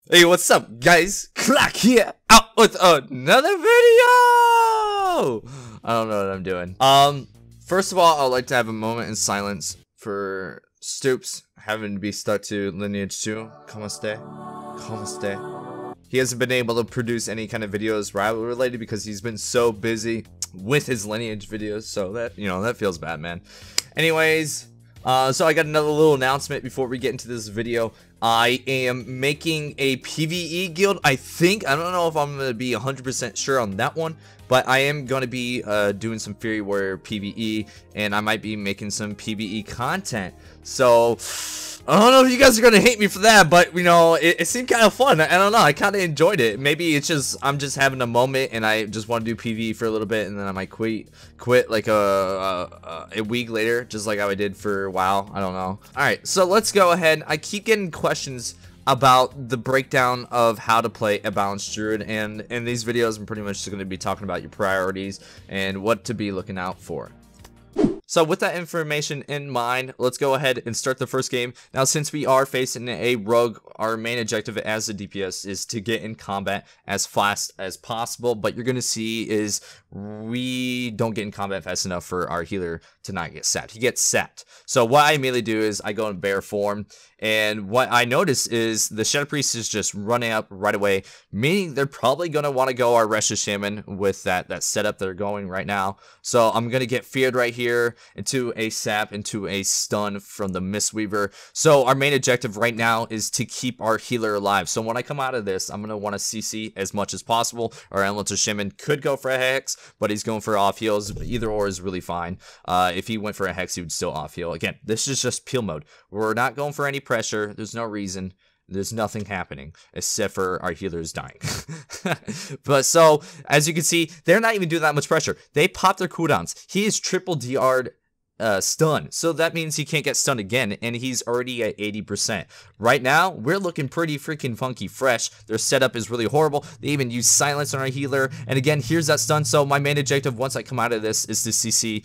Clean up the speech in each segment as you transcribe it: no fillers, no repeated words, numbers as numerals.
Hey, what's up, guys? Clack here, out with another video. I don't know what I'm doing. First of all, I'd like to have a moment in silence for Stoops having to be stuck to Lineage 2. Como este? Como este? He hasn't been able to produce any kind of videos rival related because he's been so busy with his Lineage videos. So that, that feels bad, man. Anyways, so I got another little announcement before we get into this video. I am making a PvE guild, I think. I don't know if I'm going to be 100% sure on that one, but I am going to be doing some Fury Warrior PvE, and I might be making some PvE content. So, I don't know if you guys are going to hate me for that, but, it seemed kind of fun. I don't know. I kind of enjoyed it. Maybe it's just, I'm just having a moment, and I just want to do PvE for a little bit, and then I might quit like a week later, just like how I did for WoW. I don't know. Alright, so let's go ahead. I keep getting questions about the breakdown of how to play a balanced druid, and in these videos I'm pretty much just going to be talking about your priorities and what to be looking out for. So with that information in mind, let's go ahead and start the first game. Now, since we are facing a rogue, our main objective as a DPS is to get in combat as fast as possible. But you're going to see is we don't get in combat fast enough for our healer to not get sapped. He gets sapped. So what I immediately do is I go in bear form. And what I notice is the Shadow Priest is just running up right away, meaning they're probably going to want to go our Restless Shaman with that setup they're going right now. So I'm going to get feared right here into a sap, into a stun from the Mistweaver. So our main objective right now is to keep our healer alive. So when I come out of this, I'm going to want to CC as much as possible. Our Elemental Shaman could go for a Hex, but he's going for off heals. Either or is really fine. If he went for a Hex, he would still off heal. Again, this is just peel mode. We're not going for any pressure. There's no reason. There's nothing happening except for our healers dying. But so, as you can see, they're not even doing that much pressure. They pop their cooldowns. He is triple DR'd stun, so that means he can't get stunned again, and he's already at 80%. Right now, we're looking pretty freaking funky fresh. Their setup is really horrible. They even use silence on our healer, and again, here's that stun. So my main objective once I come out of this is to CC,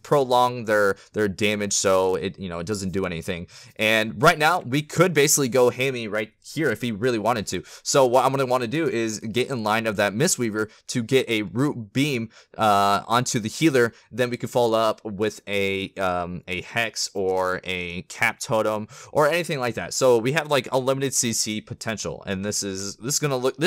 prolong their damage so it doesn't do anything. And right now, we could basically go hammy right here if he really wanted to. So what I'm going to want to do is get in line of that Mistweaver to get a root beam onto the healer. Then we can follow up with a Hex or a Cap Totem or anything like that. So we have like unlimited CC potential, and this is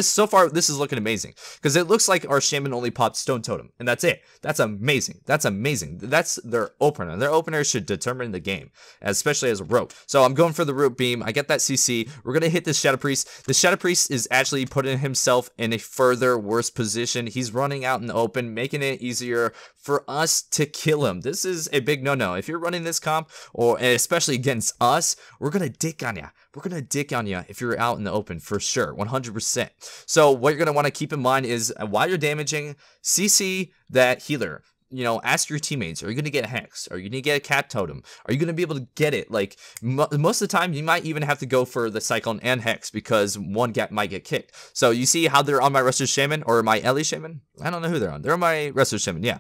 so far this is looking amazing because it looks like our Shaman only popped Stone Totem, and that's it. That's amazing. That's amazing. That's their opener. Their opener should determine the game, especially as a rogue. So I'm going for the root beam. I get that CC. We're gonna hit the Shadow Priest. The Shadow Priest is actually putting himself in a further worse position. He's running out in the open, making it easier for us to kill him. This is a big no-no. If you're running this comp, or especially against us, we're gonna dick on you. We're gonna dick on you if you're out in the open for sure, 100%. So what you're gonna want to keep in mind is while you're damaging, CC that healer. Ask your teammates, are you going to get a Hex? Are you going to get a Cat Totem? Are you going to be able to get it? Like, most of the time, you might even have to go for the Cyclone and Hex because one might get kicked. So, you see how they're on my Restless Shaman or my Ellie Shaman? I don't know who they're on. They're on my Restless Shaman, yeah.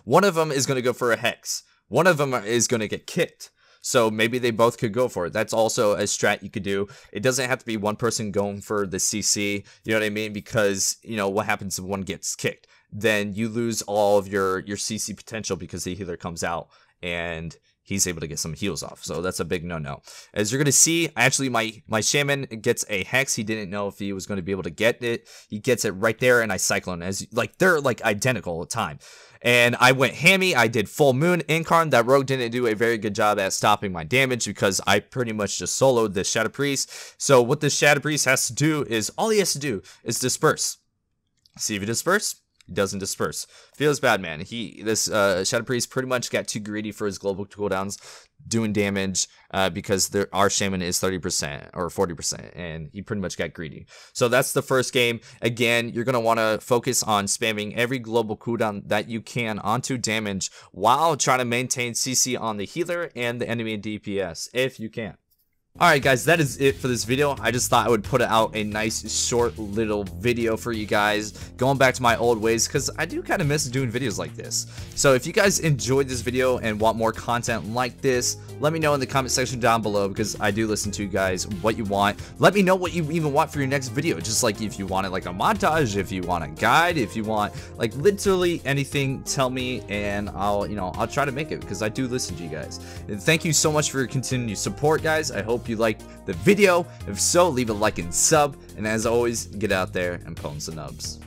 One of them is going to go for a Hex. One of them is going to get kicked. So maybe they both could go for it. That's also a strat you could do. It doesn't have to be one person going for the CC. You know what I mean? Because, what happens if one gets kicked? Then you lose all of your CC potential because the healer comes out and he's able to get some heals off. So that's a big no-no. As you're going to see, actually my Shaman gets a Hex. He didn't know if he was going to be able to get it. He gets it right there, and I Cyclone. They're like identical all the time. And I went hammy. I did Full Moon Incarn. That rogue didn't do a very good job at stopping my damage because I pretty much just soloed the Shadow Priest. So what the Shadow Priest has to do is, all he has to do is disperse. See if he disperse. He doesn't disperse. Feels bad, man. This Shadow Priest pretty much got too greedy for his global cooldowns, doing damage because our Shaman is 30% or 40%, and he pretty much got greedy. So that's the first game. Again, you're going to want to focus on spamming every global cooldown that you can onto damage while trying to maintain CC on the healer and the enemy DPS, if you can. Alright guys, that is it for this video. I just thought I would put out a nice short little video for you guys, going back to my old ways, because I do kind of miss doing videos like this. So if you guys enjoyed this video and want more content like this, let me know in the comment section down below, because I do listen to you guys, what you want. Let me know what you even want for your next video, just like if you wanted like a montage, if you want a guide, if you want like literally anything, tell me and I'll try to make it, because I do listen to you guys. And thank you so much for your continued support, guys. I hope you liked the video. If so, leave a like and sub, and as always, get out there and pwn some nubs.